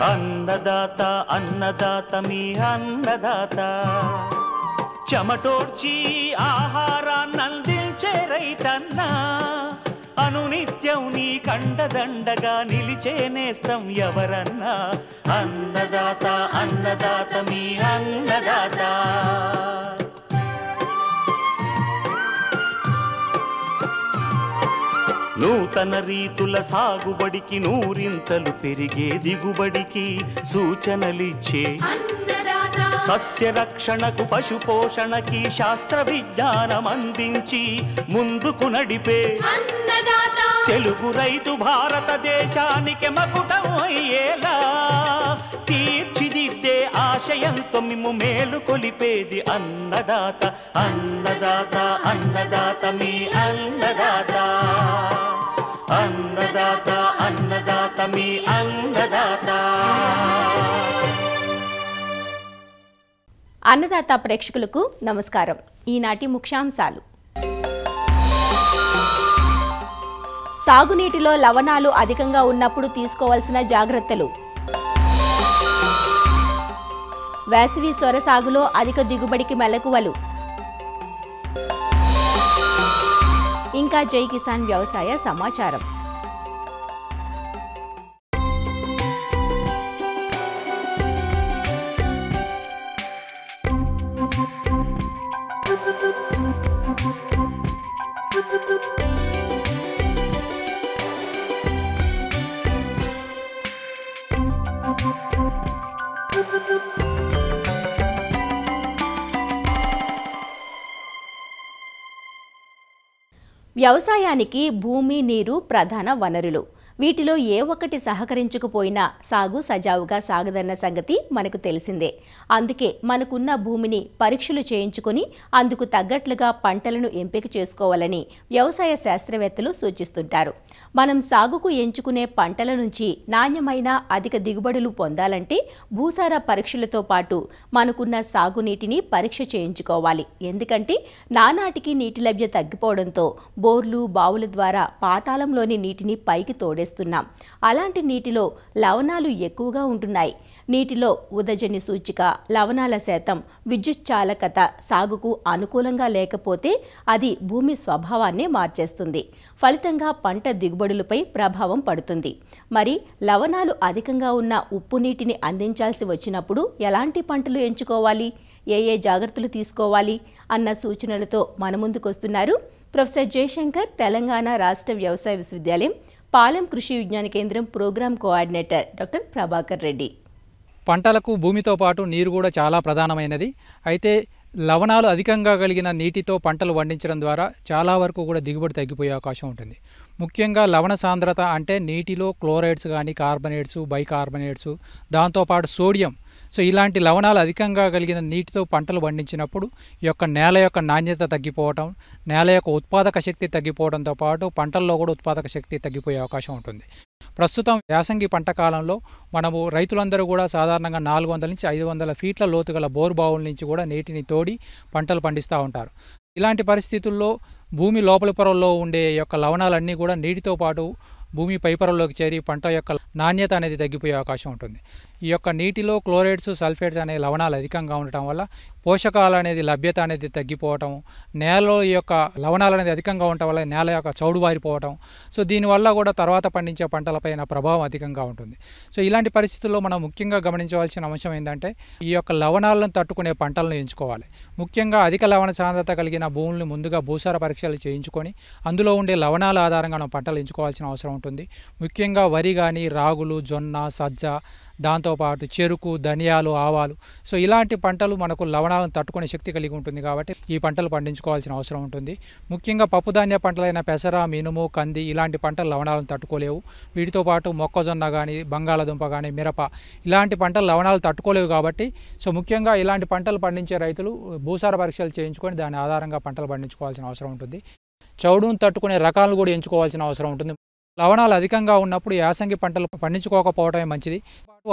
అన్నదాత అన్నదాత మీ అన్నదాత చెమటోడ్చి ఆహారాన్నందించే రైతన్నా అనునిత్యం నీ కండదండగా నిలిచే నేస్తం ఎవరన్నా అన్నదాత అన్నదాత మీ అన్నదాత నూతన రీతుల సాగుబడికి నూరింతలు పెరిగే దిగుబడికి సూచనలిచ్చే సస్య రక్షణకు పశు పోషణకి శాస్త్ర విజ్ఞానం అందించి ముందుకు నడిపే తెలుగు రైతు భారతదేశానికి మకుటం అయ్యేలా తీర్చిదిద్దే ఆశయంతో మిమ్ము మేలు కొలిపేది అన్నదాత అన్నదాత అన్నదాత మీ అన్నదాత అన్నదాత అన్నదాత మీ అన్నదాత. అన్నదాత ప్రేక్షకులకు నమస్కారం. ఈనాటి ముఖ్యాంశాలు: సాగునీటిలో లవణాలు అధికంగా ఉన్నప్పుడు తీసుకోవాల్సిన జాగ్రత్తలు, వేసవి సొర సాగులో అధిక దిగుబడికి మెలకువలు, ఇంకా జై కిసాన్ వ్యవసాయ సమాచారం. వ్యవసాయానికి భూమి, నీరు ప్రధాన వనరులు. వీటిలో ఏ ఒక్కటి సహకరించకపోయినా సాగు సజావుగా సాగదన్న సంగతి మనకు తెలిసిందే. అందుకే మనకున్న భూమిని పరీక్షలు చేయించుకొని అందుకు తగ్గట్లుగా పంటలను ఎంపిక చేసుకోవాలని వ్యవసాయ శాస్త్రవేత్తలు సూచిస్తుంటారు. మనం సాగుకు ఎంచుకునే పంటల నుంచి నాణ్యమైన అధిక దిగుబడులు పొందాలంటే భూసార పరీక్షలతో పాటు మనకున్న సాగునీటిని పరీక్ష చేయించుకోవాలి. ఎందుకంటే నానాటికి నీటి లభ్యత తగ్గిపోవడంతో బోర్లు, బావుల ద్వారా పాతాళంలోని నీటిని పైకి తోడేస్తున్నాం. అలాంటి నీటిలో లవణాలు ఎక్కువగా ఉంటున్నాయి. నీటిలో ఉదజని సూచిక, లవణాల శాతం, విద్యుత్ చాలకత సాగుకు అనుకూలంగా లేకపోతే అది భూమి స్వభావాన్నే మార్చేస్తుంది. ఫలితంగా పంట దిగుబడులపై ప్రభావం పడుతుంది. మరి లవణాలు అధికంగా ఉన్న ఉప్పు నీటిని అందించాల్సి వచ్చినప్పుడు ఎలాంటి పంటలు ఎంచుకోవాలి, ఏ జాగ్రత్తలు తీసుకోవాలి అన్న సూచనలతో మన ముందుకొస్తున్నారు ప్రొఫెసర్ జయశంకర్, తెలంగాణ రాష్ట్ర వ్యవసాయ విశ్వవిద్యాలయం Palem Krishi Vignana Kendram program coordinator doctor Prabhakar Reddy. పంటలకు భూమితో పాటు నీరు కూడా చాలా ప్రధానమైనది. అయితే లవణాలు అధికంగా కలిగిన నీటితో పంటలు పండించడం ద్వారా చాలా వరకు కూడా దిగుబడి తగ్గిపోయే అవకాశం ఉంటుంది. ముఖ్యంగా లవణ సాంద్రత అంటే నీటిలో క్లోరైడ్స్ కానీ, కార్బనేట్స్, బైకార్బనేట్స్, దాంతోపాటు సోడియం, సో ఇలాంటి లవణాలు అధికంగా కలిగిన నీటితో పంటలు పండించినప్పుడు ఈ యొక్క నేల యొక్క నాణ్యత తగ్గిపోవటం, నేల యొక్క ఉత్పాదక శక్తి తగ్గిపోవడంతో పాటు పంటల్లో కూడా ఉత్పాదక శక్తి తగ్గిపోయే అవకాశం ఉంటుంది. ప్రస్తుతం యాసంగి పంట కాలంలో మనము రైతులందరూ కూడా సాధారణంగా 400 నుంచి 500 ఫీట్ల లోతు గల బోరు బావుల నుంచి కూడా నీటిని తోడి పంటలు పండిస్తూ ఉంటారు. ఇలాంటి పరిస్థితుల్లో భూమి లోపలి పొరల్లో ఉండే యొక్క లవణాలన్నీ కూడా నీటితో పాటు భూమి పైపొరలోకి చేరి పంట యొక్క నాణ్యత అనేది తగ్గిపోయే అవకాశం ఉంటుంది. ఈ యొక్క నీటిలో క్లోరైడ్స్, సల్ఫేట్స్ అనే లవణాలు అధికంగా ఉండటం వల్ల పోషకాలు అనేది లభ్యత అనేది తగ్గిపోవటం, నేలలో ఈ యొక్క లవణాలు అనేది అధికంగా ఉండటం వల్ల నేల యొక్క చౌడు బారిపోవటం, సో దీనివల్ల కూడా తర్వాత పండించే పంటలపైన ప్రభావం అధికంగా ఉంటుంది. సో ఇలాంటి పరిస్థితుల్లో మనం ముఖ్యంగా గమనించవలసిన అంశం ఏంటంటే ఈ యొక్క లవణాలను తట్టుకునే పంటలను ఎంచుకోవాలి. ముఖ్యంగా అధిక లవణ సాంద్రత కలిగిన భూములను ముందుగా భూసార పరీక్షలు చేయించుకొని అందులో ఉండే లవణాల ఆధారంగా మనం పంటలు ఎంచుకోవాల్సిన అవసరం ఉంటుంది. ముఖ్యంగా వరి కానీ, రాగులు, జొన్న, సజ్జ, దాంతోపాటు చెరుకు, ధనియాలు, ఆవాలు, సో ఇలాంటి పంటలు మనకు లవణాలను తట్టుకునే శక్తి కలిగి ఉంటుంది కాబట్టి ఈ పంటలు పండించుకోవాల్సిన అవసరం ఉంటుంది. ముఖ్యంగా పప్పుధాన్య పంటలైన పెసర, మినుము, కంది ఇలాంటి పంటలు లవణాలను తట్టుకోలేవు. వీటితో పాటు మొక్కజొన్న కానీ, బంగాళాదుంప కానీ, మిరప ఇలాంటి పంటలు లవణాలు తట్టుకోలేవు కాబట్టి సో ముఖ్యంగా ఇలాంటి పంటలు పండించే రైతులు భూసార పరీక్షలు చేయించుకొని దాని ఆధారంగా పంటలు పండించుకోవాల్సిన అవసరం ఉంటుంది. చౌడును తట్టుకునే రకాలను కూడా ఎంచుకోవాల్సిన అవసరం ఉంటుంది. లవణాలు అధికంగా ఉన్నప్పుడు యాసంగి పంటలు పండించుకోకపోవడమే మంచిది.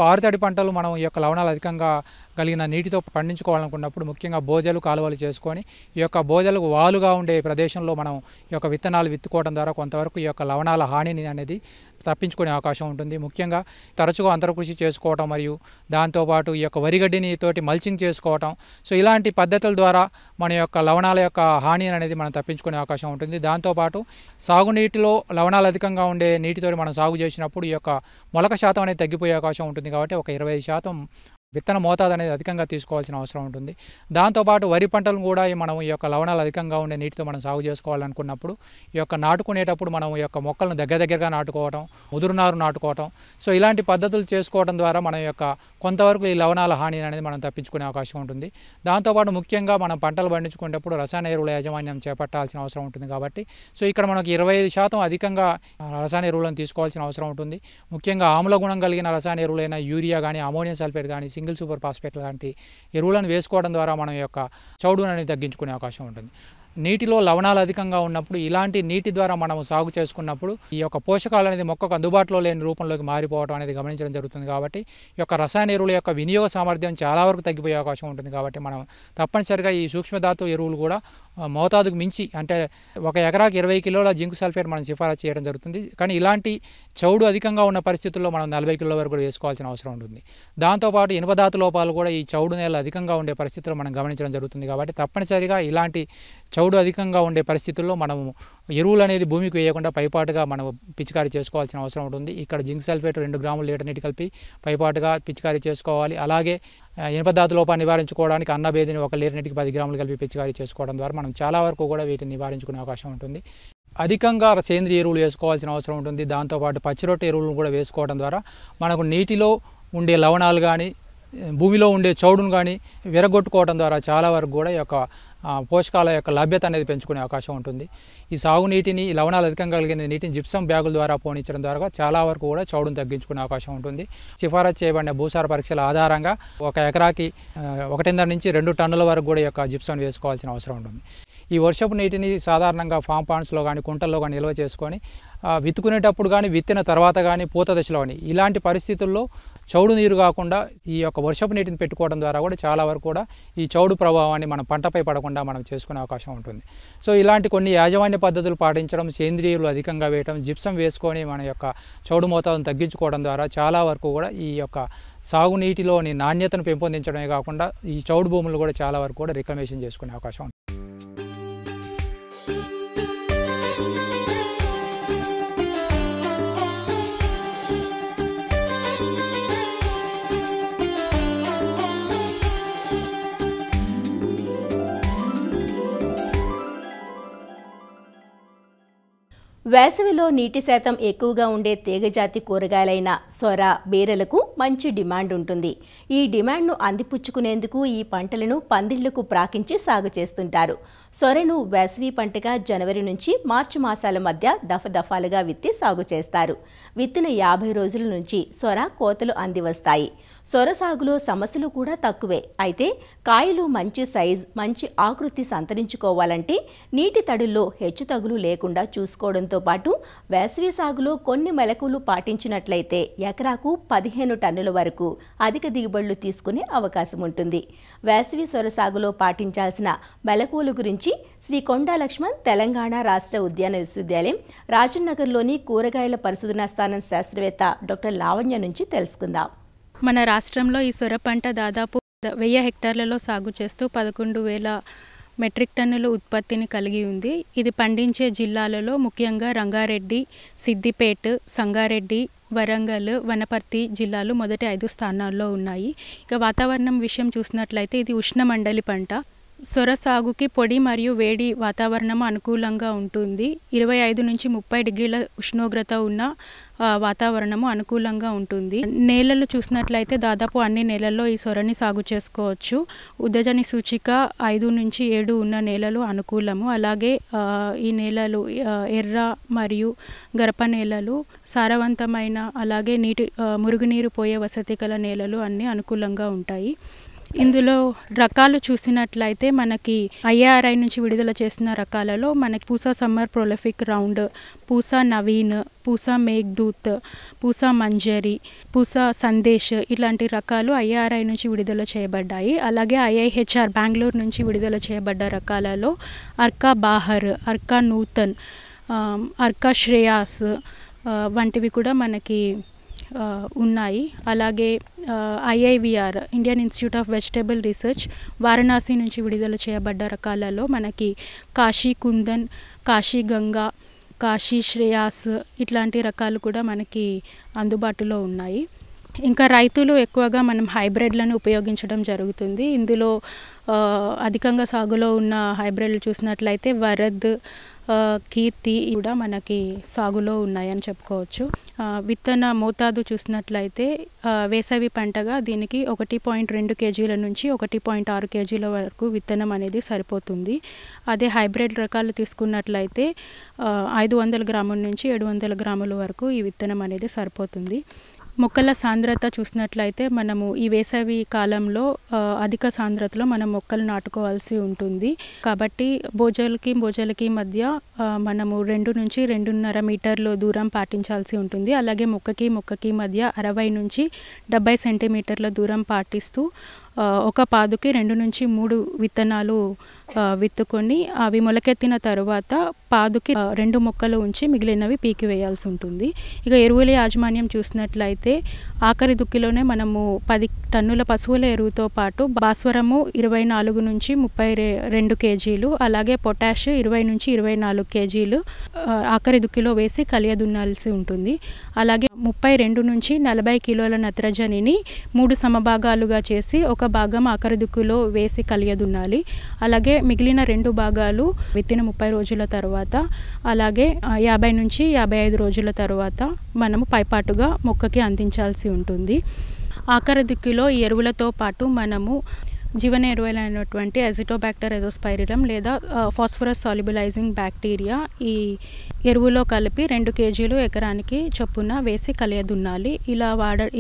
ఆరుతడి పంటలు మనం ఈ యొక్క లవణాలు అధికంగా కలిగిన నీటితో పండించుకోవాలనుకున్నప్పుడు ముఖ్యంగా బోజలు, కాలువలు చేసుకొని ఈ యొక్క బోజలకు వాలుగా ఉండే ప్రదేశంలో మనం ఈ యొక్క విత్తనాలు విత్తుకోవడం ద్వారా కొంతవరకు ఈ యొక్క లవణాల హానిని అనేది తప్పించుకునే అవకాశం ఉంటుంది. ముఖ్యంగా తరచుగా అంతర్కృషి చేసుకోవటం మరియు దాంతోపాటు ఈ యొక్క వరిగడ్డిని తోటి మల్చింగ్ చేసుకోవటం. సో ఇలాంటి పద్ధతుల ద్వారా మన యొక్క లవణాల యొక్క హాని అనేది మనం తప్పించుకునే అవకాశం ఉంటుంది. దాంతోపాటు సాగునీటిలో లవణాలు అధికంగా ఉండే నీటితో మనం సాగు చేసినప్పుడు ఈ యొక్క మొలక శాతం అనేది తగ్గిపోయే అవకాశం ఉంటుంది. కాబట్టి ఒక 25% విత్తన మోతాదు అనేది అధికంగా తీసుకోవాల్సిన అవసరం ఉంటుంది. దాంతోపాటు వరి పంటలను కూడా మనం ఈ యొక్క లవణాలు అధికంగా ఉండే నీటితో మనం సాగు చేసుకోవాలనుకున్నప్పుడు ఈ యొక్క నాటుకునేటప్పుడు మనం ఈ యొక్క మొక్కలను దగ్గరగా నాటుకోవడం, ముదురునారు నాటుకోవడం. సో ఇలాంటి పద్ధతులు చేసుకోవడం ద్వారా మన యొక్క కొంతవరకు ఈ లవణాల హాని అనేది మనం తప్పించుకునే అవకాశం ఉంటుంది. దాంతోపాటు ముఖ్యంగా మనం పంటలు పండించుకునేటప్పుడు రసాయన ఎరువుల యాజమాన్యం చేపట్టాల్సిన అవసరం ఉంటుంది. కాబట్టి సో ఇక్కడ మనకు 25% అధికంగా రసాయన ఎరువులను తీసుకోవాల్సిన అవసరం ఉంటుంది. ముఖ్యంగా ఆమ్ల గుణం కలిగిన రసాయన ఎరువులైన యూరియా కానీ, అమోనియం సల్ఫేట్ కానీ, సింగిల్ సూపర్ ఫాస్ఫేట్ లాంటి ఎరువులను వేసుకోవడం ద్వారా మనం యొక్క చౌడును అనేది తగ్గించుకునే అవకాశం ఉంటుంది. నీటిలో లవణాలు అధికంగా ఉన్నప్పుడు ఇలాంటి నీటి ద్వారా మనం సాగు చేసుకున్నప్పుడు ఈ యొక్క పోషకాలు అనేది మొక్కకు అందుబాటులో లేని రూపంలోకి మారిపోవడం అనేది గమనించడం జరుగుతుంది. కాబట్టి ఈ యొక్క రసాయన ఎరువుల యొక్క వినియోగ సామర్థ్యం చాలా వరకు తగ్గిపోయే అవకాశం ఉంటుంది. కాబట్టి మనం తప్పనిసరిగా ఈ సూక్ష్మధాతు ఎరువులు కూడా మోతాదుకు మించి, అంటే ఒక ఎకరాకి 20 కిలోల జింక్ సల్ఫేట్ మనం సిఫారసు చేయడం జరుగుతుంది. కానీ ఇలాంటి చౌడు అధికంగా ఉన్న పరిస్థితుల్లో మనం 40 కిలోల వరకు కూడా వేసుకోవాల్సిన అవసరం ఉంటుంది. దాంతోపాటు ఇనుపధాతు లోపాలు కూడా ఈ చౌడు నేల అధికంగా ఉండే పరిస్థితుల్లో మనం గమనించడం జరుగుతుంది. కాబట్టి తప్పనిసరిగా ఇలాంటి చౌడు అధికంగా ఉండే పరిస్థితుల్లో మనము ఎరువులు అనేది భూమికి వేయకుండా పైపాటుగా మనం పిచికారీ చేసుకోవాల్సిన అవసరం ఉంటుంది. ఇక్కడ జింక్ సల్ఫేట్ 2 గ్రాముల లీటర్ నీటి కలిపి పైపాటుగా పిచికారీ చేసుకోవాలి. అలాగే ఇనుపధాతు లోపాన్ని నివారించుకోవడానికి అన్నబేదిని 1 లీటర్ నీటికి 10 గ్రాములు కలిపి పిచికారీ చేసుకోవడం ద్వారా మనం చాలా వరకు కూడా వీటిని నివారించుకునే అవకాశం ఉంటుంది. అధికంగా సేంద్రియ ఎరువులు వేసుకోవాల్సిన అవసరం ఉంటుంది. దాంతోపాటు పచ్చిరొట్ట ఎరువులను కూడా వేసుకోవడం ద్వారా మనకు నీటిలో ఉండే లవణాలు కానీ, భూమిలో ఉండే చౌడును కానీ విరగొట్టుకోవడం ద్వారా చాలా వరకు కూడా ఈ యొక్క పోషకాల యొక్క లభ్యత అనేది పెంచుకునే అవకాశం ఉంటుంది. ఈ సాగునీటిని, లవణాలు అధికంగా కలిగిన నీటిని జిప్సం బ్యాగుల ద్వారా పోనించడం ద్వారా చాలా వరకు కూడా చౌడును తగ్గించుకునే అవకాశం ఉంటుంది. సిఫారసు చేయబడిన భూసార పరీక్షల ఆధారంగా ఒక ఎకరాకి 1.5 నుంచి 2 టన్నుల వరకు కూడా ఈ యొక్క జిప్సం వేసుకోవాల్సిన అవసరం ఉంటుంది. ఈ వర్షపు నీటిని సాధారణంగా ఫామ్ పాండ్స్లో కానీ, కుంటల్లో కానీ నిల్వ చేసుకొని విత్తుకునేటప్పుడు కానీ, విత్తిన తర్వాత కానీ, పూత దశలో కానీ ఇలాంటి పరిస్థితుల్లో చౌడు నీరు కాకుండా ఈ యొక్క వర్షపు నీటిని పెట్టుకోవడం ద్వారా కూడా చాలా వరకు కూడా ఈ చౌడు ప్రభావాన్ని మనం పంటపై పడకుండా మనం చేసుకునే అవకాశం ఉంటుంది. సో ఇలాంటి కొన్ని యాజమాన్య పద్ధతులు పాటించడం, సేంద్రియులు అధికంగా వేయడం, జిప్సం వేసుకొని మన యొక్క చౌడు మోతాదును తగ్గించుకోవడం ద్వారా చాలా వరకు కూడా ఈ యొక్క సాగునీటిలోని నాణ్యతను పెంపొందించడమే కాకుండా ఈ చౌడు భూములు కూడా చాలా వరకు కూడా రికమేషన్ చేసుకునే అవకాశం ఉంటుంది. వేసవిలో నీటి శాతం ఎక్కువగా ఉండే తీగజాతి కూరగాయలైన సొర, బీరలకు మంచి డిమాండ్ ఉంటుంది. ఈ డిమాండ్ను అందిపుచ్చుకునేందుకు ఈ పంటలను పందిళ్లకు ప్రాకించి సాగు చేస్తుంటారు. సొరను వేసవి పంటగా జనవరి నుంచి మార్చి మాసాల మధ్య దఫాలుగా విత్తి సాగు చేస్తారు. విత్తిన 50 రోజుల నుంచి సొర కోతలు అందివస్తాయి. సొర సాగులో సమస్యలు కూడా తక్కువే. అయితే కాయలు మంచి సైజ్, మంచి ఆకృతి సంతరించుకోవాలంటే నీటి తడుల్లో హెచ్చుతగులు లేకుండా చూసుకోవడంతో పాటు వేసవి సాగులో కొన్ని మెలకువలు పాటించినట్లయితే ఎకరాకు 15 టన్నుల వరకు అధిక దిగుబడులు తీసుకునే అవకాశం ఉంటుంది. వేసవి సొర సాగులో పాటించాల్సిన మెలకువల గురించి శ్రీ కొండా లక్ష్మణ్ తెలంగాణ రాష్ట్ర ఉద్యాన విశ్వవిద్యాలయం రాజన్నగర్లోని కూరగాయల పరిశోధనా స్థానం శాస్త్రవేత్త డాక్టర్ లావణ్య నుంచి తెలుసుకుందాం. మన రాష్ట్రంలో ఈ సొర పంట దాదాపు 1000 హెక్టార్లలో సాగు చేస్తూ 11,000 మెట్రిక్ టన్నుల ఉత్పత్తిని కలిగి ఉంది. ఇది పండించే జిల్లాలలో ముఖ్యంగా రంగారెడ్డి, సిద్దిపేట, సంగారెడ్డి, వరంగల్, వనపర్తి జిల్లాలు మొదటి 5 స్థానాల్లో ఉన్నాయి. ఇక వాతావరణం విషయం చూసినట్లయితే ఇది ఉష్ణమండలి పంట. సొర సాగుకి పొడి మరియు వేడి వాతావరణం అనుకూలంగా ఉంటుంది. 25 నుంచి 30 డిగ్రీల ఉష్ణోగ్రత ఉన్న వాతావరణము అనుకూలంగా ఉంటుంది. నేలలు చూసినట్లయితే దాదాపు అన్ని నేలల్లో ఈ సొరని సాగు చేసుకోవచ్చు. ఉదజని సూచిక 5 నుంచి 7 ఉన్న నేలలు అనుకూలము. అలాగే ఈ నేలలు ఎర్ర మరియు గరప నేలలు, సారవంతమైన అలాగే మురుగునీరు పోయే వసతి గల నేలలు అన్నీ అనుకూలంగా ఉంటాయి. ఇందులో రకాలు చూసినట్లయితే మనకి IARI నుంచి విడుదల చేసిన రకాలలో మనకి Pusa summer prolific round, Pusa Naveen, Pusa Meghdoot, Pusa Manjari, Pusa Sandesh ఇలాంటి రకాలు IARI నుంచి విడుదల చేయబడ్డాయి. అలాగే IIHR బెంగళూరు నుంచి విడుదల చేయబడ్డ రకాలలో అర్కా బాహర్, అర్కా నూతన్, అర్కా శ్రేయాస్, వంటివి కూడా మనకి ఉన్నాయి. అలాగే IIVR Indian institute of vegetable research Varanasi నుంచి విడుదల చేయబడ్డ రకాలలో మనకి కాశీ కుందన్, కాశీ గంగా, కాశీ శ్రేయాస్ ఇట్లాంటి రకాలు కూడా మనకి అందుబాటులో ఉన్నాయి. ఇంకా రైతులు ఎక్కువగా మనం హైబ్రిడ్లను ఉపయోగించడం జరుగుతుంది. ఇందులో అధికంగా సాగులో ఉన్న హైబ్రిడ్లు చూసినట్లయితే వరద్, కీర్తి కూడా మనకి సాగులో ఉన్నాయని చెప్పుకోవచ్చు. విత్తన మోతాదు చూసినట్లయితే వేసవి పంటగా దీనికి 1.2 కేజీల నుంచి 1.6 కేజీల వరకు విత్తనం అనేది సరిపోతుంది. అదే హైబ్రిడ్ రకాలు తీసుకున్నట్లయితే 500 గ్రాముల నుంచి 700 గ్రాముల వరకు ఈ విత్తనం అనేది సరిపోతుంది. మొక్కల సాంద్రత చూసినట్లయితే మనము ఈ వేసవి కాలంలో అధిక సాంద్రతలో మనం మొక్కలు నాటుకోవాల్సి ఉంటుంది. కాబట్టి బోజలకి మధ్య మనము 2 నుంచి 2.5 మీటర్లు దూరం పాటించాల్సి ఉంటుంది. అలాగే మొక్కకి మధ్య 60 నుంచి 70 సెంటీమీటర్ల దూరం పాటిస్తూ ఒక పాదుకి 2 నుంచి 3 విత్తనాలు విత్తుకొని అవి మొలకెత్తిన తర్వాత పాదుకి 2 మొక్కలు ఉంచి మిగిలినవి పీకి వేయాల్సి ఉంటుంది. ఇక ఎరువుల యాజమాన్యం చూసినట్లయితే ఆఖరి దుక్కిలోనే మనము 10 టన్నుల పశువుల ఎరువుతో పాటు భాస్వరము 24 నుంచి 32 కేజీలు, అలాగే పొటాష్ 20 నుంచి 24 కేజీలు ఆఖరి దుక్కిలో వేసి కలియదున్నాల్సి ఉంటుంది. అలాగే 32 నుంచి 40 కిలోల నత్రజనిని 3 సమభాగాలుగా చేసి ఒక భాగం ఆఖరి దుక్కులో వేసి కలియదున్నాలి. అలాగే మిగిలిన 2 భాగాలు విత్తిన 30 రోజుల తర్వాత, అలాగే 50 నుంచి 55 రోజుల తర్వాత మనము పైపాటుగా మొక్కకి అందించాల్సి ఉంటుంది. ఆఖరి దుక్కిలో ఈ ఎరువులతో పాటు మనము జీవన ఎరువులైనటువంటి అజిటోబ్యాక్టర్ ఎజోస్పైరిలం లేదా ఫాస్ఫరస్ సాల్యుబలైజింగ్ బ్యాక్టీరియా ఈ ఎరువులో కలిపి 2 కేజీలు ఎకరానికి చొప్పున వేసి కలియదున్నాలి.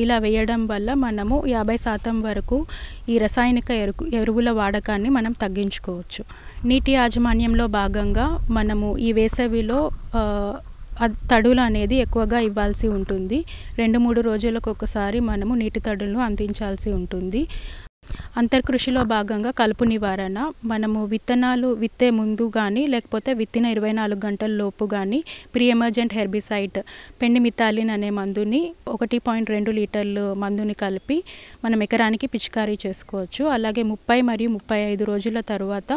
ఇలా వేయడం వల్ల మనము 50% వరకు ఈ రసాయనిక ఎరువుల వాడకాన్ని మనం తగ్గించుకోవచ్చు. నీటి యాజమాన్యంలో భాగంగా మనము ఈ వేసవిలో తడులు అనేది ఎక్కువగా ఇవ్వాల్సి ఉంటుంది. 2-3 రోజులకు ఒకసారి మనము నీటి తడులను అందించాల్సి ఉంటుంది. అంతర్కృషిలో భాగంగా కలుపు నివారణ మనము విత్తనాలు విత్తే ముందు కానీ లేకపోతే విత్తిన 24 గంటల లోపు కానీ ప్రీ ఎమర్జెంట్ హెర్బిసైడ్ పెండిమిథాలిన్ అనే మందుని 1.2 లీటర్లు మందుని కలిపి మనం ఎకరానికి పిచికారీ చేసుకోవచ్చు. అలాగే 30 మరియు 35 రోజుల తర్వాత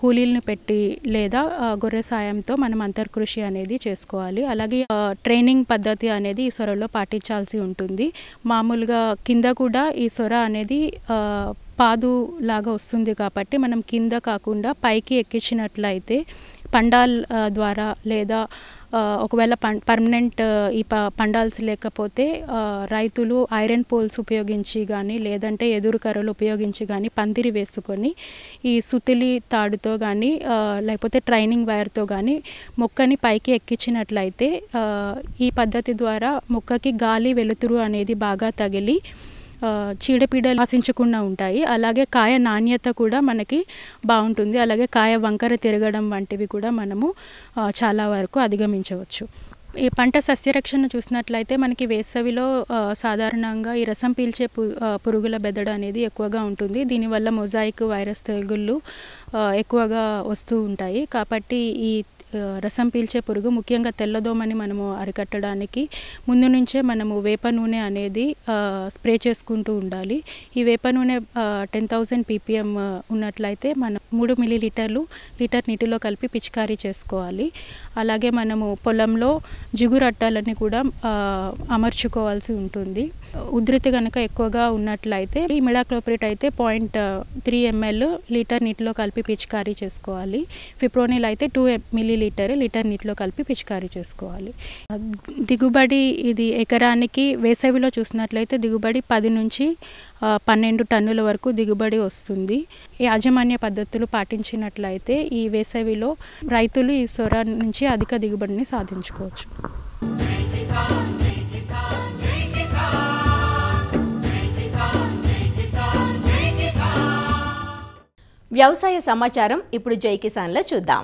కూలీలను పెట్టి లేదా గొర్రె సాయంతో మనం అంతర్కృషి అనేది చేసుకోవాలి. అలాగే ట్రైనింగ్ పద్ధతి అనేది ఈ సొరలో పాటించాల్సి ఉంటుంది. మామూలుగా కింద కూడా ఈ సొర అనేది పాదు లాగా వస్తుంది కాబట్టి మనం కింద కాకుండా పైకి ఎక్కించినట్లయితే పండాల్ ద్వారా లేదా ఒకవేళ పర్మనెంట్ ఈ పండాల్స్ లేకపోతే రైతులు ఐరన్ పోల్స్ ఉపయోగించి కానీ లేదంటే ఎదురు కర్రలు ఉపయోగించి కానీ పందిరి వేసుకొని ఈ సుతిలి తాడుతో కానీ లేకపోతే ట్రైనింగ్ వైర్తో కానీ మొక్కని పైకి ఎక్కించినట్లయితే ఈ పద్ధతి ద్వారా మొక్కకి గాలి వెలుతురు అనేది బాగా తగిలి చీడపీడలు ఆశించకుండా ఉంటాయి. అలాగే కాయ నాణ్యత కూడా మనకి బాగుంటుంది. అలాగే కాయ వంకర తిరగడం వంటివి కూడా మనము చాలా వరకు అధిగమించవచ్చు. ఈ పంట సస్యరక్షణ చూసినట్లయితే మనకి వేసవిలో సాధారణంగా ఈ రసం పీల్చే పురుగుల బెదడ అనేది ఎక్కువగా ఉంటుంది. దీనివల్ల మొజాయిక్ వైరస్ తెగుళ్ళు ఎక్కువగా వస్తూ ఉంటాయి. కాబట్టి ఈ రసం పీల్చే పురుగు ముఖ్యంగా తెల్లదోమని మనము అరికట్టడానికి ముందు నుంచే మనము వేప నూనె అనేది స్ప్రే చేసుకుంటూ ఉండాలి. ఈ వేప నూనె 10,000 ppm ఉన్నట్లయితే మనం 3 మిల్లీలీటర్లు లీటర్ నీటిలో కలిపి పిచికారీ చేసుకోవాలి. అలాగే మనము పొలంలో జిగురట్టాలని కూడా అమర్చుకోవాల్సి ఉంటుంది. ఉధృతి కనుక ఎక్కువగా ఉన్నట్లయితే ఈ మిడాక్లోప్రిడ్ అయితే 0.3 ml లీటర్ నీటిలో కలిపి పిచికారీ చేసుకోవాలి. ఫిప్రోనిల్ అయితే 2 మిల్లీలీటర్ లీటర్ నీటిలో కలిపి పిచికారీ చేసుకోవాలి. దిగుబడి ఇది ఎకరానికి వేసవిలో చూసినట్లయితే దిగుబడి 10 నుంచి 12 టన్నుల వరకు దిగుబడి వస్తుంది. ఈ యాజమాన్య పద్ధతులు పాటించినట్లయితే ఈ వేసవిలో రైతులు ఈ సొర నుంచి అధిక దిగుబడిని సాధించుకోవచ్చు. వ్యవసాయ సమాచారం ఇప్పుడు జై కిసాన్లో చూద్దాం.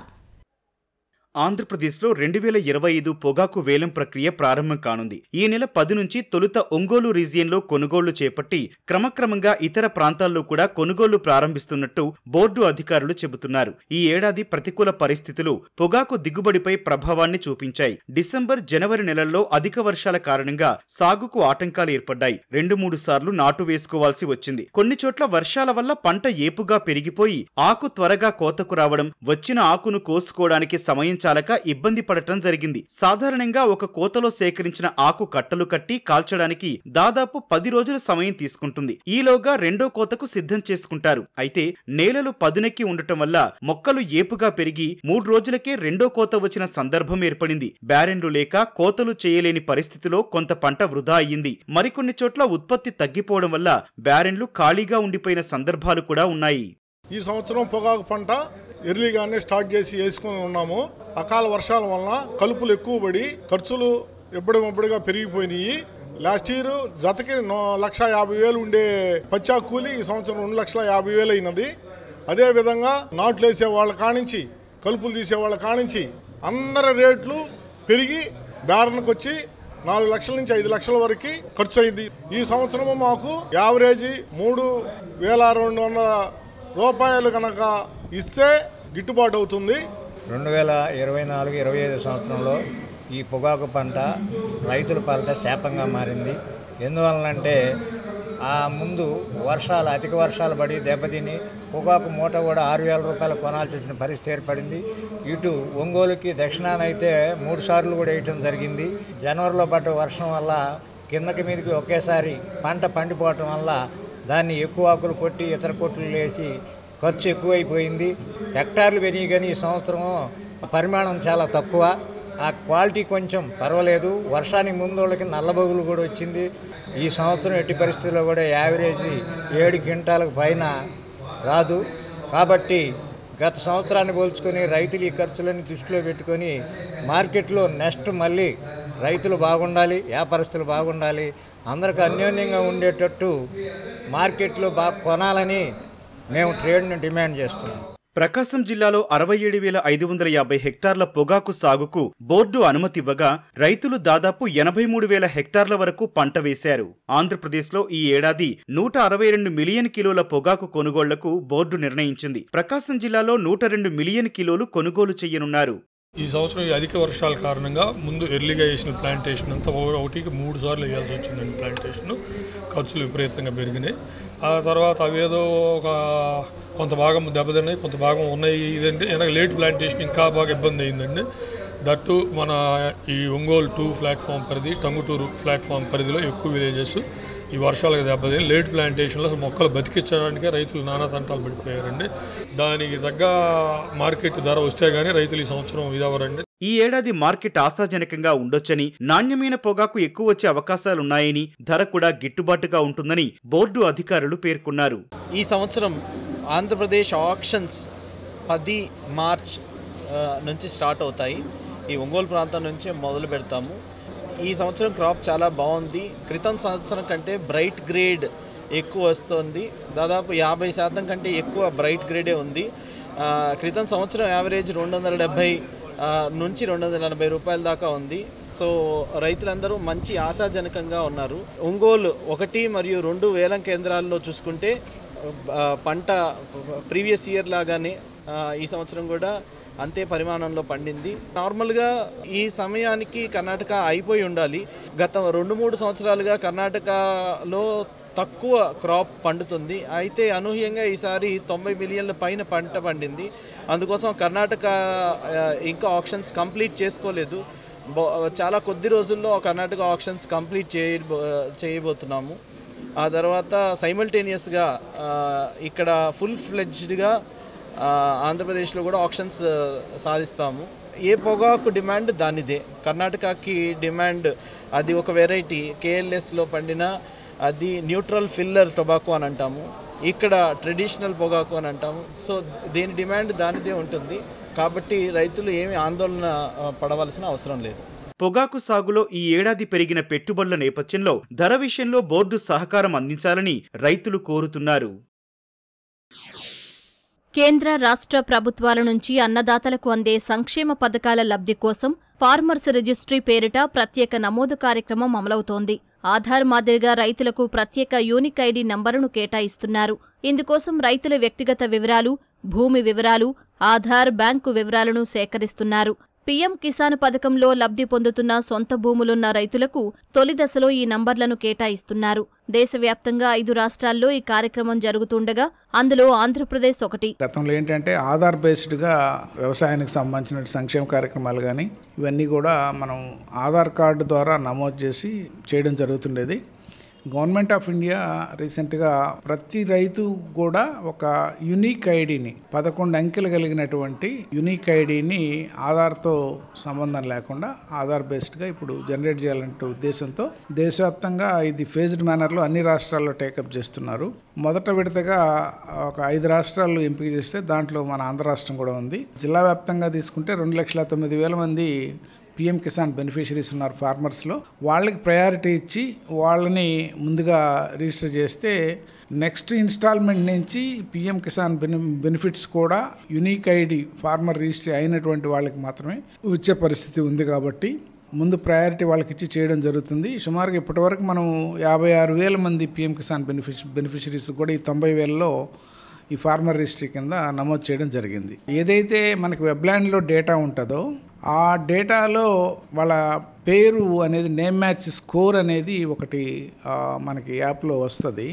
ఆంధ్రప్రదేశ్లో 2025 పొగాకు వేలం ప్రక్రియ ప్రారంభం కానుంది. ఈ నెల 10 నుంచి తొలుత ఒంగోలు రీజియన్లో కొనుగోళ్లు చేపట్టి క్రమక్రమంగా ఇతర ప్రాంతాల్లో కూడా కొనుగోళ్లు ప్రారంభిస్తున్నట్టు బోర్డు అధికారులు చెబుతున్నారు. ఈ ఏడాది ప్రతికూల పరిస్థితులు పొగాకు దిగుబడిపై ప్రభావాన్ని చూపించాయి. డిసెంబర్, జనవరి నెలల్లో అధిక వర్షాల కారణంగా సాగుకు ఆటంకాలు ఏర్పడ్డాయి. 2-3 సార్లు నాటు వేసుకోవాల్సి వచ్చింది. కొన్ని చోట్ల వర్షాల వల్ల పంట ఏపుగా పెరిగిపోయి ఆకు త్వరగా కోతకు రావడం, వచ్చిన ఆకును కోసుకోవడానికి సమయం చాలక ఇబ్బంది పడటం జరిగింది. సాధారణంగా ఒక కోతలో సేకరించిన ఆకు కట్టలు కట్టి కాల్చడానికి దాదాపు 10 రోజుల సమయం తీసుకుంటుంది. ఈలోగా రెండో కోతకు సిద్ధం చేసుకుంటారు. అయితే నేలలు పదునెక్కి ఉండటం వల్ల మొక్కలు ఏపుగా పెరిగి 3 రోజులకే రెండో కోత వచ్చిన సందర్భం ఏర్పడింది. బ్యారెన్లు లేక కోతలు చేయలేని పరిస్థితిలో కొంత పంట వృధా అయ్యింది. మరికొన్ని చోట్ల ఉత్పత్తి తగ్గిపోవడం వల్ల బ్యారెన్లు ఖాళీగా ఉండిపోయిన సందర్భాలు కూడా ఉన్నాయి. ఈ సంవత్సరం పొగాకు పంట ఎర్లీగానే స్టార్ట్ చేసి వేసుకుని ఉన్నాము. అకాల వర్షాల వలన కలుపులు ఎక్కువ పడి ఖర్చులు ఎప్పటికప్పుడుగా పెరిగిపోయినాయి. లాస్ట్ ఇయర్ జతకి 1,50,000 ఉండే పచ్చాకు కూలి ఈ సంవత్సరం 2,50,000 అయినది. అదేవిధంగా నాట్లు వేసే వాళ్ళ కానించి కలుపులు తీసే వాళ్ళ కానించి అందరి రేట్లు పెరిగి బేరన్కి వచ్చి 4 లక్షల నుంచి 5 లక్షల వరకు ఖర్చు అయింది. ఈ సంవత్సరము మాకు యావరేజీ 3,200 రూపాయలు కనుక ఇస్తే గిట్టుబాటు అవుతుంది. 2024-25 సంవత్సరంలో ఈ పొగాకు పంట రైతుల పాలిట శాపంగా మారింది. ఎందువలనంటే ముందు వర్షాలు, అధిక వర్షాలు పడి దెబ్బతిని పొగాకు మూట కూడా 6,000 రూపాయలు కొనాల్సి వచ్చిన పరిస్థితి ఏర్పడింది. ఇటు ఒంగోలుకి దక్షిణాన అయితే 3 సార్లు కూడా వేయటం జరిగింది. జనవరిలో పడ్డ వర్షం వల్ల కిందకి మీదకి ఒకేసారి పంట పండిపోవటం వల్ల దాన్ని ఎక్కువ ఆకులు కొట్టి ఇతర కొట్లు వేసి ఖర్చు ఎక్కువైపోయింది. హెక్టార్లు పెరిగి కానీ ఈ సంవత్సరం పరిమాణం చాలా తక్కువ. ఆ క్వాలిటీ కొంచెం పర్వాలేదు. వర్షానికి ముందు వాళ్ళకి నల్లబగులు కూడా వచ్చింది. ఈ సంవత్సరం ఎట్టి పరిస్థితుల్లో కూడా యావరేజీ 7 క్వింటాలకు పైన రాదు. కాబట్టి గత సంవత్సరాన్ని పోల్చుకొని రైతులు ఈ ఖర్చులని దృష్టిలో పెట్టుకొని మార్కెట్లో నెక్స్ట్ మళ్ళీ రైతులు బాగుండాలి, వ్యాపారస్తులు బాగుండాలి, అందరికీ అన్యోన్యంగా ఉండేటట్టు మార్కెట్లో బాగా కొనాలని మేము ట్రేడ్ని డిమాండ్ చేస్తున్నాం. ప్రకాశం జిల్లాలో 67,550 హెక్టార్ల పొగాకు సాగుకు బోర్డు అనుమతివ్వగా రైతులు దాదాపు 83,000 హెక్టార్ల వరకు పంట వేశారు. ఆంధ్రప్రదేశ్లో ఈ ఏడాది 162 మిలియన్ కిలోల పొగాకు కొనుగోళ్లకు బోర్డు నిర్ణయించింది. ప్రకాశం జిల్లాలో 102 మిలియన్ కిలోలు కొనుగోలు చేయనున్నారు. ఈ సంవత్సరం ఈ అధిక వర్షాల కారణంగా ముందు ఎర్లీగా వేసిన ప్లాంటేషన్ అంతా ఒకటికి 3 సార్లు వేయాల్సి వచ్చిందండి. ప్లాంటేషన్ ఖర్చులు విపరీతంగా పెరిగినాయి. ఆ తర్వాత అవేదో కొంత భాగం దెబ్బతిన్నాయి, కొంత భాగం ఉన్నాయి. ఇదండి వెనక లేట్ ప్లాంటేషన్ ఇంకా బాగా ఇబ్బంది అయిందండి. దట్టు మన ఈ ఒంగోలు 2 ప్లాట్ఫామ్ పరిధి, టంగుటూరు ప్లాట్ఫామ్ పరిధిలో ఎక్కువ విలేజెస్ ఈ వర్షాలకు దెబ్బతిని లేట్ ప్లాంటేషన్లో మొక్కలు బతికించడానికే రైతులు నానా తంటాలు పడిపోయారండి. దానికి తగ్గ మార్కెట్ ధర వస్తే గానీ రైతులు ఈ సంవత్సరం ఇదవరండి. ఈ ఏడాది మార్కెట్ ఆశాజనకంగా ఉండొచ్చని, నాణ్యమైన పొగాకు ఎక్కువ వచ్చే అవకాశాలున్నాయని, ధర కూడా గిట్టుబాటుగా ఉంటుందని బోర్డు అధికారులు పేర్కొన్నారు. ఈ సంవత్సరం ఆంధ్రప్రదేశ్ ఆక్షన్స్ 10 మార్చ్ నుంచి స్టార్ట్ అవుతాయి. ఈ ఒంగోలు ప్రాంతం నుంచే మొదలు పెడతాము. ఈ సంవత్సరం క్రాప్ చాలా బాగుంది. క్రితం సంవత్సరం కంటే బ్రైట్ గ్రేడ్ ఎక్కువ వస్తుంది. దాదాపు 50% కంటే ఎక్కువ బ్రైట్ గ్రేడే ఉంది. క్రితం సంవత్సరం యావరేజ్ 270 నుంచి 280 రూపాయల దాకా ఉంది. సో రైతులందరూ మంచి ఆశాజనకంగా ఉన్నారు. ఒంగోలు 1 మరియు 2 వేలం కేంద్రాల్లో చూసుకుంటే పంట ప్రీవియస్ ఇయర్ లాగానే ఈ సంవత్సరం కూడా అంతే పరిమాణంలో పండింది. నార్మల్గా ఈ సమయానికి కర్ణాటక అయిపోయి ఉండాలి. గత 2-3 సంవత్సరాలుగా కర్ణాటకలో తక్కువ క్రాప్ పండుతుంది. అయితే అనూహ్యంగా ఈసారి 90 మిలియన్ల పైన పంట పండింది. అందుకోసం కర్ణాటక ఇంకా ఆక్షన్స్ కంప్లీట్ చేసుకోలేదు. చాలా కొద్ది రోజుల్లో కర్ణాటక ఆక్షన్స్ కంప్లీట్ చేయబోతున్నాము. ఆ తర్వాత సైమల్టేనియస్గా ఇక్కడ ఫుల్ ఫ్లెడ్జ్డ్గా ఆంధ్రప్రదేశ్లో కూడా ఆక్షన్స్ సాధిస్తాము. ఏ పొగాకు డిమాండ్ దానిదే. కర్ణాటకకి డిమాండ్ అది ఒక వెరైటీ కేఎల్ఎస్లో పండిన అది న్యూట్రల్ ఫిల్లర్ టొబాకో అని అంటాము. ఇక్కడ ట్రెడిషనల్ పొగాకు అని అంటాము. సో దేని డిమాండ్ దానిదే ఉంటుంది. కాబట్టి రైతులు ఏమీ ఆందోళన పడవలసిన అవసరం లేదు. పొగాకు సాగులో ఈ ఏడాది పెరిగిన పెట్టుబడుల నేపథ్యంలో ధర విషయంలో బోర్డు సహకారం అందించాలని రైతులు కోరుతున్నారు. కేంద్ర రాష్ట్ర ప్రభుత్వాల నుంచి అన్నదాతలకు అందే సంక్షేమ పథకాల లబ్ధి కోసం ఫార్మర్స్ రిజిస్ట్రీ పేరిట ప్రత్యేక నమోదు కార్యక్రమం అమలవుతోంది. ఆధార్ మాదిరిగా రైతులకు ప్రత్యేక యూనిక్ ఐడి నంబరును కేటాయిస్తున్నారు. ఇందుకోసం రైతుల వ్యక్తిగత వివరాలు, భూమి వివరాలు, ఆధార్, బ్యాంకు వివరాలను సేకరిస్తున్నారు. పీఎం కిసాన్ పథకంలో లబ్ధి పొందుతున్న సొంత భూములున్న రైతులకు తొలి దశలో ఈ నంబర్లను కేటాయిస్తున్నారు. దేశవ్యాప్తంగా 5 రాష్ట్రాల్లో ఈ కార్యక్రమం జరుగుతుండగా అందులో ఆంధ్రప్రదేశ్ ఒకటి. గతంలో ఏంటంటే ఆధార్ బేస్డ్గా వ్యవసాయానికి సంబంధించిన సంక్షేమ కార్యక్రమాలు కానీ ఇవన్నీ కూడా మనం ఆధార్ కార్డు ద్వారా నమోదు చేసి చేయడం జరుగుతుండేది. గవర్నమెంట్ ఆఫ్ ఇండియా రీసెంట్గా ప్రతి రైతు కూడా ఒక యునీక్ ఐడిని 11 అంకెలు కలిగినటువంటి యునీక్ ఐడిని ఆధార్తో సంబంధం లేకుండా ఆధార్ బేస్డ్గా ఇప్పుడు జనరేట్ చేయాలంటే ఉద్దేశంతో దేశవ్యాప్తంగా ఇది ఫేజ్డ్ మేనర్లో అన్ని రాష్ట్రాల్లో టేకప్ చేస్తున్నారు. మొదట విడతగా ఒక 5 రాష్ట్రాలు ఎంపిక చేస్తే దాంట్లో మన ఆంధ్ర రాష్ట్రం కూడా ఉంది. జిల్లా వ్యాప్తంగా తీసుకుంటే 2,09,000 మంది పీఎం కిసాన్ బెనిఫిషరీస్ ఉన్నారు ఫార్మర్స్లో. వాళ్ళకి ప్రయారిటీ ఇచ్చి వాళ్ళని ముందుగా రిజిస్టర్ చేస్తే నెక్స్ట్ ఇన్స్టాల్మెంట్ నుంచి పీఎం కిసాన్ బెనిఫిట్స్ కూడా యునీక్ ఐడి ఫార్మర్ రిజిస్టర్ అయినటువంటి వాళ్ళకి మాత్రమే వచ్చే పరిస్థితి ఉంది. కాబట్టి ముందు ప్రయారిటీ వాళ్ళకి ఇచ్చి చేయడం జరుగుతుంది. సుమారుగా ఇప్పటివరకు మనం 56,000 మంది పీఎం కిసాన్ బెనిఫిషరీస్ కూడా ఈ 90,000లో ఈ ఫార్మర్ రిజిస్ట్రీ కింద నమోదు చేయడం జరిగింది. ఏదైతే మనకి వెబ్లాండ్లో డేటా ఉంటుందో ఆ డేటాలో వాళ్ళ పేరు అనేది నేమ్ మ్యాచ్ స్కోర్ అనేది ఒకటి మనకి యాప్లో వస్తుంది.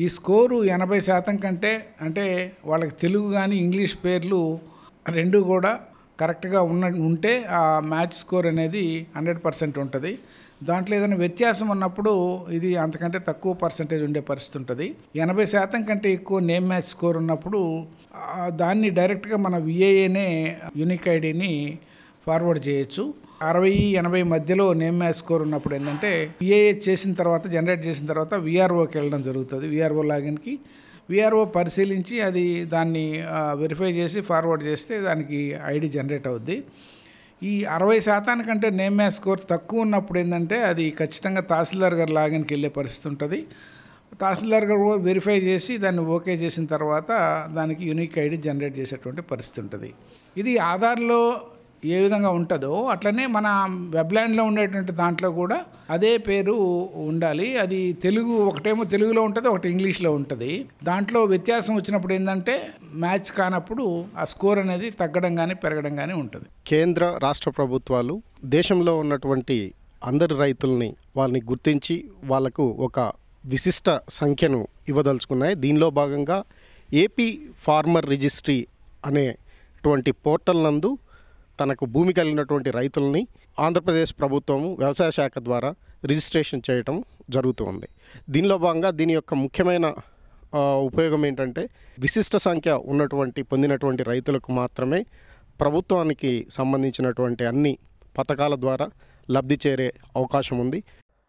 ఈ స్కోరు 80% కంటే అంటే వాళ్ళకి తెలుగు కానీ ఇంగ్లీష్ పేర్లు రెండు కూడా కరెక్ట్గా ఉంటే ఆ మ్యాచ్ స్కోర్ అనేది 100% ఉంటుంది. దాంట్లో ఏదైనా వ్యత్యాసం ఉన్నప్పుడు ఇది అంతకంటే తక్కువ పర్సంటేజ్ ఉండే పరిస్థితి ఉంటుంది. 80% కంటే ఎక్కువ నేమ్ మ్యాచ్ స్కోర్ ఉన్నప్పుడు దాన్ని డైరెక్ట్గా మన విఏఏనే యూనిక్ ఐడిని ఫార్వర్డ్ చేయొచ్చు. 60-80 మధ్యలో నేమ్ మ్యాచ్ స్కోర్ ఉన్నప్పుడు ఏంటంటే విఏఏ చేసిన తర్వాత జనరేట్ చేసిన తర్వాత విఆర్ఓకి వెళ్ళడం జరుగుతుంది. విఆర్ఓ లాగిన్కి విఆర్ఓ పరిశీలించి అది దాన్ని వెరిఫై చేసి ఫార్వర్డ్ చేస్తే దానికి ఐడి జనరేట్ అవుద్ది. ఈ 60% కంటే నేమ్ మ్యాచ్ స్కోర్ తక్కువ ఉన్నప్పుడు ఏంటంటే అది ఖచ్చితంగా తహసీల్దార్ గారు లాగిన్కి వెళ్ళే పరిస్థితి ఉంటుంది. తహసీల్దార్ గారు వెరిఫై చేసి దాన్ని ఓకే చేసిన తర్వాత దానికి యూనిక్ ఐడి జనరేట్ చేసేటువంటి పరిస్థితి ఉంటుంది. ఇది ఆధార్లో ఏ విధంగా ఉంటుందో అట్లనే మన వెబ్లాండ్లో ఉండేటువంటి దాంట్లో కూడా అదే పేరు ఉండాలి. అది తెలుగు ఒకటేమో తెలుగులో ఉంటుంది, ఒకటి ఇంగ్లీష్లో ఉంటుంది. దాంట్లో వ్యత్యాసం వచ్చినప్పుడు ఏంటంటే మ్యాచ్ కానప్పుడు ఆ స్కోర్ అనేది తగ్గడం కానీ పెరగడం కానీ ఉంటుంది. కేంద్ర రాష్ట్ర ప్రభుత్వాలు దేశంలో ఉన్నటువంటి అందరి రైతుల్ని వాళ్ళని గుర్తించి వాళ్లకు ఒక విశిష్ట సంఖ్యను ఇవ్వదలుచుకున్నాయి. దీనిలో భాగంగా ఏపీ ఫార్మర్ రిజిస్ట్రీ అనేటువంటి పోర్టల్ నందు తనకు భూమి కలిగినటువంటి రైతుల్ని ఆంధ్రప్రదేశ్ ప్రభుత్వము వ్యవసాయ శాఖ ద్వారా రిజిస్ట్రేషన్ చేయటం జరుగుతుంది. దీనిలో భాగంగా దీని యొక్క ముఖ్యమైన ఉపయోగం ఏంటంటే విశిష్ట సంఖ్య ఉన్నటువంటి పొందినటువంటి రైతులకు మాత్రమే ప్రభుత్వానికి సంబంధించినటువంటి అన్ని పథకాల ద్వారా లబ్ధి చేరే అవకాశం ఉంది.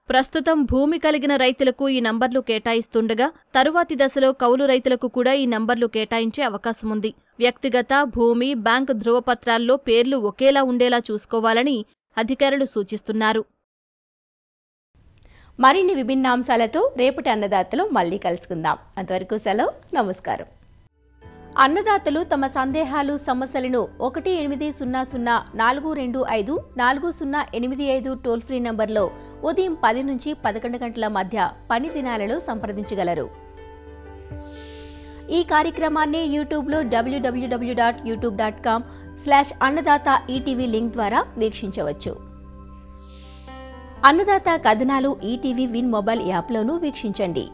ప్రస్తుతం భూమి కలిగిన రైతులకు ఈ నంబర్లు కేటాయిస్తుండగా తరువాతి దశలో కౌలు రైతులకు కూడా ఈ నంబర్లు కేటాయించే అవకాశం ఉంది. వ్యక్తిగత, భూమి, బ్యాంకు ధృవపత్రాల్లో పేర్లు ఒకేలా ఉండేలా చూసుకోవాలని అధికారులు సూచిస్తున్నారు. మరిన్ని విభిన్న అంశాలతో రేపటి అన్నదాతలో మళ్ళీ కలుసుకుందాం. అంతవరకు సెలవు, నమస్కారం. అన్నదాతలు తమ సందేహాలు, సమస్యలను 18004254085 టోల్ ఫ్రీ నంబర్లో ఉదయం 10 నుంచి 11 గంటల మధ్య పని దినాలలో సంప్రదించగలరు. ఈ కార్యక్రమాన్ని యూట్యూబ్లో www.youtube.com/అన్నదాత ఈటీవీ లింక్ ద్వారా వీక్షించవచ్చు. అన్నదాత కథనాలు ఈటీవీ విన్ మొబైల్ యాప్లోనూ వీక్షించండి.